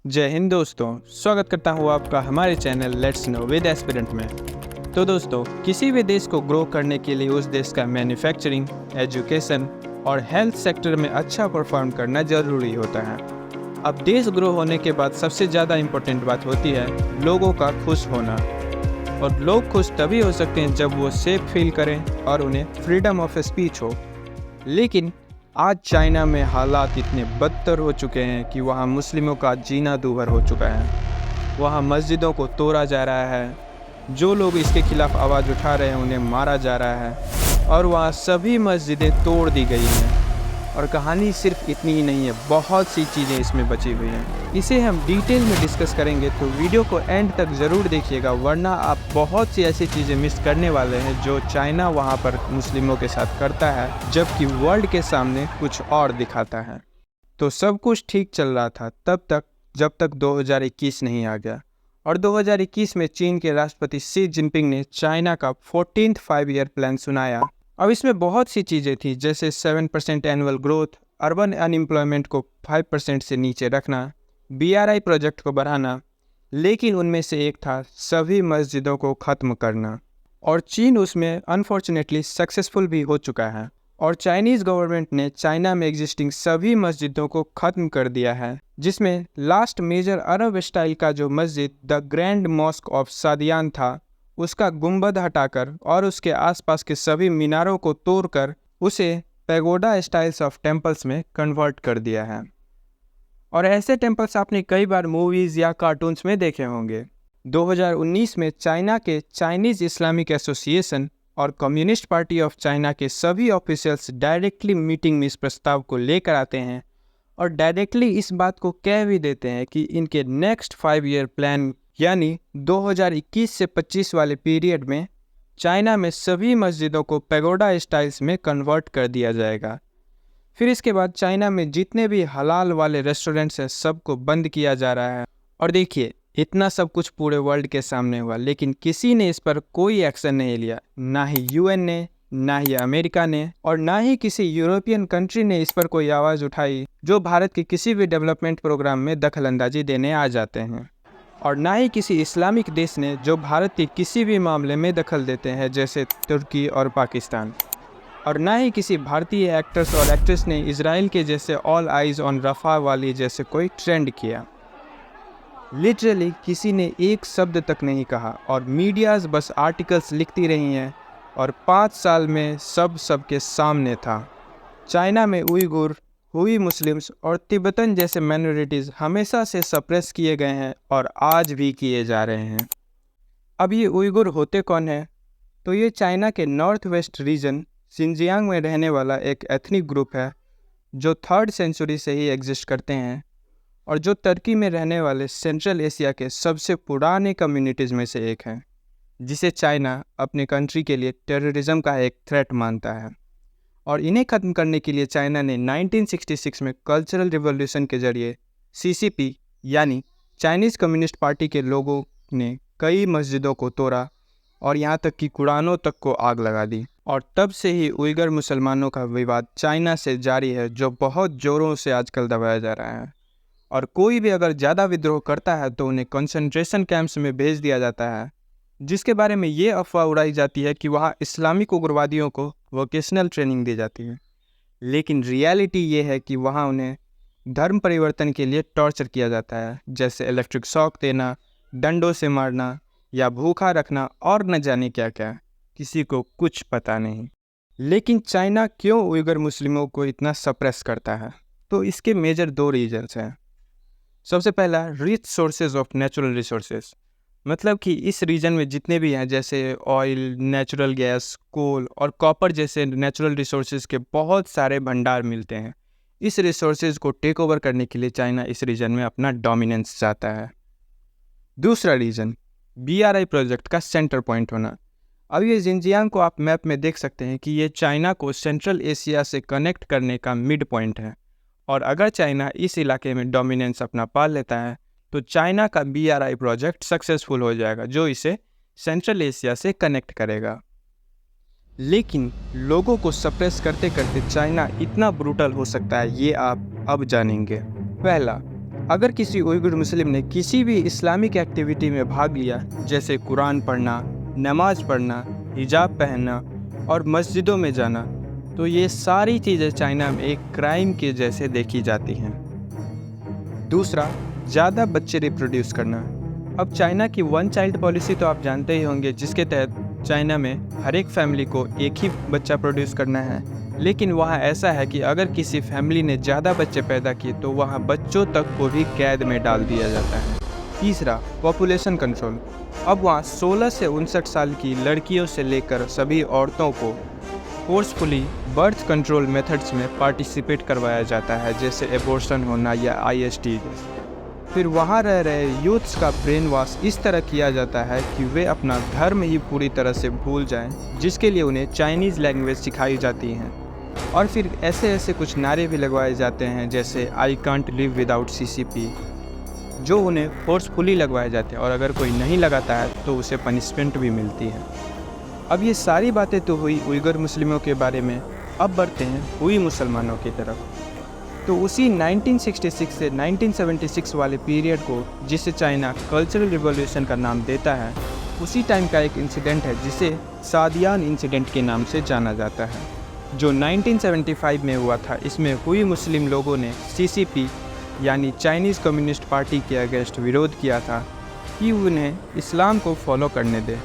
जय हिंद दोस्तों, स्वागत करता हूँ आपका हमारे channel let's know with aspirant में। तो दोस्तों, किसी भी देश को ग्रो करने के लिए उस देश का मैन्युफैक्चरिंग, एजुकेशन और हेल्थ सेक्टर में अच्छा परफॉर्म करना ज़रूरी होता है। अब देश ग्रो होने के बाद सबसे ज़्यादा इम्पोर्टेंट बात होती है लोगों का खुश होना। और लोग खुश तभी हो सकते हैं जब वो सेफ फील करें और उन्हें फ्रीडम ऑफ स्पीच हो। लेकिन आज चाइना में हालात इतने बदतर हो चुके हैं कि वहाँ मुस्लिमों का जीना दूभर हो चुका है। वहाँ मस्जिदों को तोड़ा जा रहा है, जो लोग इसके खिलाफ आवाज़ उठा रहे हैं उन्हें मारा जा रहा है और वहाँ सभी मस्जिदें तोड़ दी गई हैं। और कहानी सिर्फ इतनी ही नहीं है, बहुत सी चीज़ें इसमें बची हुई हैं। इसे हम डिटेल में डिस्कस करेंगे, तो वीडियो को एंड तक ज़रूर देखिएगा, वरना आप बहुत सी ऐसी चीज़ें मिस करने वाले हैं जो चाइना वहाँ पर मुस्लिमों के साथ करता है, जबकि वर्ल्ड के सामने कुछ और दिखाता है। तो सब कुछ ठीक चल रहा था तब तक जब तक 2021 नहीं आ गया। और 2021 में चीन के राष्ट्रपति शी जिनपिंग ने चाइना का 14th 5 ईयर प्लान सुनाया। अब इसमें बहुत सी चीज़ें थी, जैसे 7% एनुअल ग्रोथ, अर्बन अनएम्प्लॉयमेंट को 5% से नीचे रखना, BRI प्रोजेक्ट को बढ़ाना, लेकिन उनमें से एक था सभी मस्जिदों को ख़त्म करना। और चीन उसमें अनफॉर्चुनेटली सक्सेसफुल भी हो चुका है। और चाइनीज़ गवर्नमेंट ने चाइना में एग्जिस्टिंग सभी मस्जिदों को ख़त्म कर दिया है, जिसमें लास्ट मेजर अरब स्टाइल का जो मस्जिद the grand mask of Sadiyan था, उसका गुंबद हटाकर और उसके आसपास के सभी मीनारों को तोड़कर उसे पैगोडा स्टाइल्स ऑफ टेम्पल्स में कन्वर्ट कर दिया है। और ऐसे टेम्पल्स आपने कई बार मूवीज़ या कार्टून्स में देखे होंगे। 2019 में चाइना के चाइनीज़ इस्लामिक एसोसिएशन और कम्युनिस्ट पार्टी ऑफ चाइना के सभी ऑफिशियल्स डायरेक्टली मीटिंग में इस प्रस्ताव को लेकर आते हैं और डायरेक्टली इस बात को कह भी देते हैं कि इनके नेक्स्ट 5 ईयर प्लान यानी 2021 से 25 वाले पीरियड में चाइना में सभी मस्जिदों को पैगोडा स्टाइल्स में कन्वर्ट कर दिया जाएगा। फिर इसके बाद चाइना में जितने भी हलाल वाले रेस्टोरेंट्स हैं सबको बंद किया जा रहा है। और देखिए, इतना सब कुछ पूरे वर्ल्ड के सामने हुआ, लेकिन किसी ने इस पर कोई एक्शन नहीं लिया, ना ही UN ने, ना ही अमेरिका ने, और ना ही किसी यूरोपियन कंट्री ने इस पर कोई आवाज़ उठाई, जो भारत के किसी भी डेवलपमेंट प्रोग्राम में दखलंदाजी देने आ जाते हैं। और ना ही किसी इस्लामिक देश ने, जो भारत के किसी भी मामले में दखल देते हैं, जैसे तुर्की और पाकिस्तान। और ना ही किसी भारतीय एक्टर्स और एक्ट्रेस ने इजराइल के जैसे ऑल आइज़ ऑन रफा वाली जैसे कोई ट्रेंड किया। लिटरली किसी ने एक शब्द तक नहीं कहा और मीडियाज़ बस आर्टिकल्स लिखती रही हैं। और 5 साल में सबके सामने था। चाइना में उइगुर, हुई मुस्लिम्स और तिब्बतन जैसे माइनॉरिटीज़ हमेशा से सप्रेस किए गए हैं और आज भी किए जा रहे हैं। अब ये उइगुर होते कौन हैं? तो ये चाइना के नॉर्थ वेस्ट रीजन सिंजियांग में रहने वाला एक एथनिक ग्रुप है, जो 3rd सेंचुरी से ही एग्जिस्ट करते हैं और जो तुर्की में रहने वाले सेंट्रल एशिया के सबसे पुराने कम्युनिटीज़ में से एक है, जिसे चाइना अपने कंट्री के लिए टेररिज्म का एक थ्रेट मानता है। और इन्हें ख़त्म करने के लिए चाइना ने 1966 में कल्चरल रिवॉल्यूशन के जरिए CCP यानी चाइनीज़ कम्युनिस्ट पार्टी के लोगों ने कई मस्जिदों को तोड़ा और यहाँ तक कि कुरानों तक को आग लगा दी। और तब से ही उइगर मुसलमानों का विवाद चाइना से जारी है, जो बहुत ज़ोरों से आजकल दबाया जा रहा है। और कोई भी अगर ज़्यादा विद्रोह करता है तो उन्हें कंसंट्रेशन कैंप्स में भेज दिया जाता है, जिसके बारे में ये अफवाह उड़ाई जाती है कि वहाँ इस्लामिक उग्रवादियों को वोकेशनल ट्रेनिंग दी जाती है। लेकिन रियलिटी ये है कि वहाँ उन्हें धर्म परिवर्तन के लिए टॉर्चर किया जाता है, जैसे इलेक्ट्रिक शॉक देना, डंडों से मारना या भूखा रखना और न जाने क्या क्या, किसी को कुछ पता नहीं। लेकिन चाइना क्यों उइगर मुस्लिमों को इतना सप्रेस करता है? तो इसके मेजर 2 रीजन्स हैं। सबसे पहला, rich sources of natural resources, मतलब कि इस रीजन में जितने भी हैं, जैसे ऑयल, नेचुरल गैस, कोल और कॉपर जैसे नेचुरल रिसोर्सेज के बहुत सारे भंडार मिलते हैं। इस रिसोर्सेज को टेक ओवर करने के लिए चाइना इस रीजन में अपना डोमिनेंस चाहता है। दूसरा रीजन, BRI प्रोजेक्ट का सेंटर पॉइंट होना। अब ये जिनजियांग को आप मैप में देख सकते हैं कि ये चाइना को सेंट्रल एशिया से कनेक्ट करने का मिड पॉइंट है। और अगर चाइना इस इलाके में डोमिनेंस अपना पाल लेता है तो चाइना का BRI प्रोजेक्ट सक्सेसफुल हो जाएगा, जो इसे सेंट्रल एशिया से कनेक्ट करेगा। लेकिन लोगों को सप्रेस करते करते चाइना इतना ब्रूटल हो सकता है, ये आप अब जानेंगे। पहला, अगर किसी उइगुर मुस्लिम ने किसी भी इस्लामिक एक्टिविटी में भाग लिया, जैसे कुरान पढ़ना, नमाज पढ़ना, हिजाब पहनना और मस्जिदों में जाना, तो ये सारी चीज़ें चाइना में एक क्राइम के जैसे देखी जाती हैं। दूसरा, ज़्यादा बच्चे रिप्रोड्यूस करना। अब चाइना की वन चाइल्ड पॉलिसी तो आप जानते ही होंगे, जिसके तहत चाइना में हर एक फैमिली को एक ही बच्चा प्रोड्यूस करना है। लेकिन वहाँ ऐसा है कि अगर किसी फैमिली ने ज़्यादा बच्चे पैदा किए तो वहाँ बच्चों तक को भी कैद में डाल दिया जाता है। तीसरा, पॉपुलेशन कंट्रोल। अब वहाँ 16 से 59 साल की लड़कियों से लेकर सभी औरतों को फोर्सफुली बर्थ कंट्रोल मेथड्स में पार्टिसिपेट करवाया जाता है, जैसे एबॉर्शन होना या IST। फिर वहाँ रह रहे यूथ्स का ब्रेन वॉश इस तरह किया जाता है कि वे अपना धर्म ही पूरी तरह से भूल जाएं, जिसके लिए उन्हें चाइनीज़ लैंग्वेज सिखाई जाती हैं। और फिर ऐसे कुछ नारे भी लगवाए जाते हैं, जैसे I can't live without CCP, जो उन्हें फोर्सफुली लगवाए जाते हैं, और अगर कोई नहीं लगाता है तो उसे पनिशमेंट भी मिलती है। अब ये सारी बातें तो हुई उइगर मुस्लिमों के बारे में। अब बढ़ते हैं हुई मुसलमानों की तरफ। तो उसी 1966 से 1976 वाले पीरियड को, जिसे चाइना कल्चरल रिवॉल्यूशन का नाम देता है, उसी टाइम का एक इंसिडेंट है जिसे सादियान इंसिडेंट के नाम से जाना जाता है, जो 1975 में हुआ था। इसमें हुई मुस्लिम लोगों ने CCP यानी चाइनीज़ कम्युनिस्ट पार्टी के अगेंस्ट विरोध किया था कि उन्हें इस्लाम को फॉलो करने दे।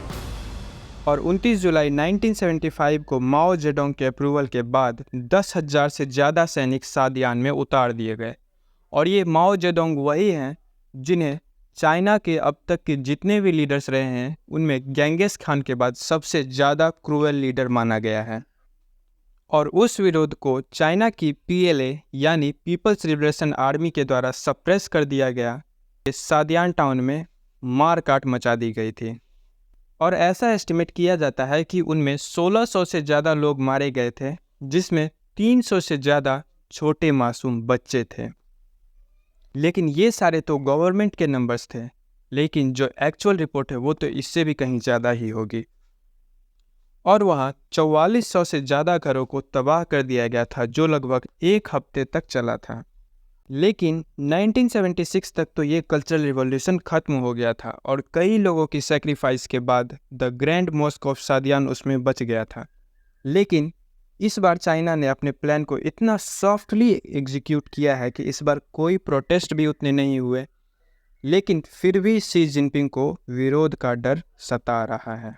और 29 जुलाई 1975 को माओ जेडोंग के अप्रूवल के बाद 10,000 से ज़्यादा सैनिक सादियान में उतार दिए गए। और ये माओ जेडोंग वही हैं जिन्हें चाइना के अब तक के जितने भी लीडर्स रहे हैं उनमें गेंगिस खान के बाद सबसे ज़्यादा क्रूअल लीडर माना गया है। और उस विरोध को चाइना की PLA यानी पीपल्स लिबरेशन आर्मी के द्वारा सप्रेस कर दिया गया। इस सादियान टाउन में मार काट मचा दी गई थी, और ऐसा एस्टिमेट किया जाता है कि उनमें 1600 से ज़्यादा लोग मारे गए थे, जिसमें 300 से ज़्यादा छोटे मासूम बच्चे थे। लेकिन ये सारे तो गवर्नमेंट के नंबर्स थे, लेकिन जो एक्चुअल रिपोर्ट है वो तो इससे भी कहीं ज़्यादा ही होगी। और वहाँ 4400 से ज़्यादा घरों को तबाह कर दिया गया था, जो लगभग 1 हफ्ते तक चला था। लेकिन 1976 तक तो ये कल्चरल रिवॉल्यूशन ख़त्म हो गया था, और कई लोगों की सेक्रीफाइस के बाद the grand mask of Sadiyan उसमें बच गया था। लेकिन इस बार चाइना ने अपने प्लान को इतना सॉफ्टली एग्जीक्यूट किया है कि इस बार कोई प्रोटेस्ट भी उतने नहीं हुए, लेकिन फिर भी शी जिनपिंग को विरोध का डर सता रहा है।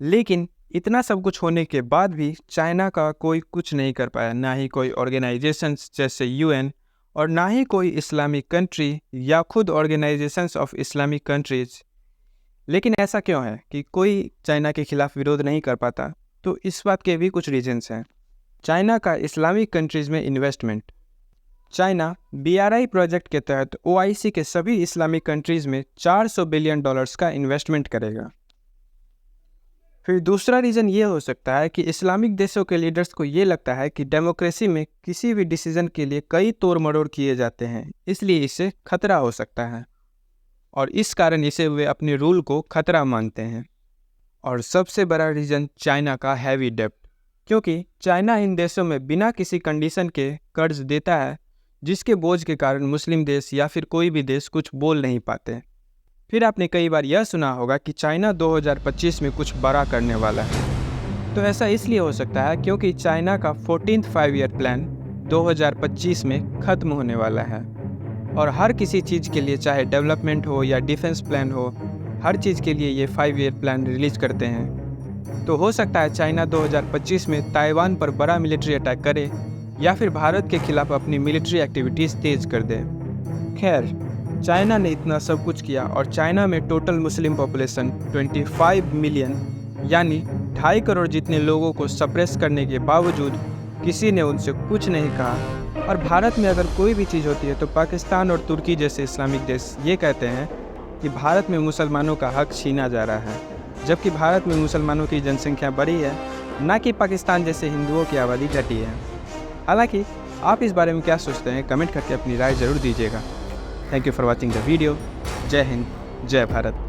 लेकिन इतना सब कुछ होने के बाद भी चाइना का कोई कुछ नहीं कर पाया, ना ही कोई ऑर्गेनाइजेशंस जैसे UN, और ना ही कोई इस्लामिक कंट्री या खुद ऑर्गेनाइजेशंस ऑफ इस्लामिक कंट्रीज। लेकिन ऐसा क्यों है कि कोई चाइना के खिलाफ विरोध नहीं कर पाता? तो इस बात के भी कुछ रीजंस हैं। चाइना का इस्लामिक कंट्रीज़ में इन्वेस्टमेंट। चाइना BRI प्रोजेक्ट के तहत OIC के सभी इस्लामिक कंट्रीज़ में $400 बिलियन का इन्वेस्टमेंट करेगा। फिर दूसरा रीज़न ये हो सकता है कि इस्लामिक देशों के लीडर्स को ये लगता है कि डेमोक्रेसी में किसी भी डिसीजन के लिए कई तोड़ मरोड़ किए जाते हैं, इसलिए इससे खतरा हो सकता है, और इस कारण इसे वे अपने रूल को खतरा मानते हैं। और सबसे बड़ा रीज़न चाइना का हैवी डेब्ट, क्योंकि चाइना इन देशों में बिना किसी कंडीशन के कर्ज देता है, जिसके बोझ के कारण मुस्लिम देश या फिर कोई भी देश कुछ बोल नहीं पाते। फिर आपने कई बार यह सुना होगा कि चाइना 2025 में कुछ बड़ा करने वाला है। तो ऐसा इसलिए हो सकता है क्योंकि चाइना का 14th 5-year प्लान 2025 में ख़त्म होने वाला है, और हर किसी चीज़ के लिए, चाहे डेवलपमेंट हो या डिफेंस प्लान हो, हर चीज़ के लिए ये 5-year प्लान रिलीज करते हैं। तो हो सकता है चाइना 2025 में ताइवान पर बड़ा मिलिट्री अटैक करे, या फिर भारत के खिलाफ अपनी मिलिट्री एक्टिविटीज़ तेज़ कर दे। खैर, चाइना ने इतना सब कुछ किया, और चाइना में टोटल मुस्लिम पॉपुलेशन 25 मिलियन यानी 2.5 करोड़ जितने लोगों को सप्रेस करने के बावजूद किसी ने उनसे कुछ नहीं कहा। और भारत में अगर कोई भी चीज़ होती है तो पाकिस्तान और तुर्की जैसे इस्लामिक देश ये कहते हैं कि भारत में मुसलमानों का हक छीना जा रहा है, जबकि भारत में मुसलमानों की जनसंख्या बढ़ी है, ना कि पाकिस्तान जैसे हिंदुओं की आबादी घटी है। हालांकि आप इस बारे में क्या सोचते हैं, कमेंट करके अपनी राय ज़रूर दीजिएगा। Thank you for watching the video. जय हिंद, जय भारत।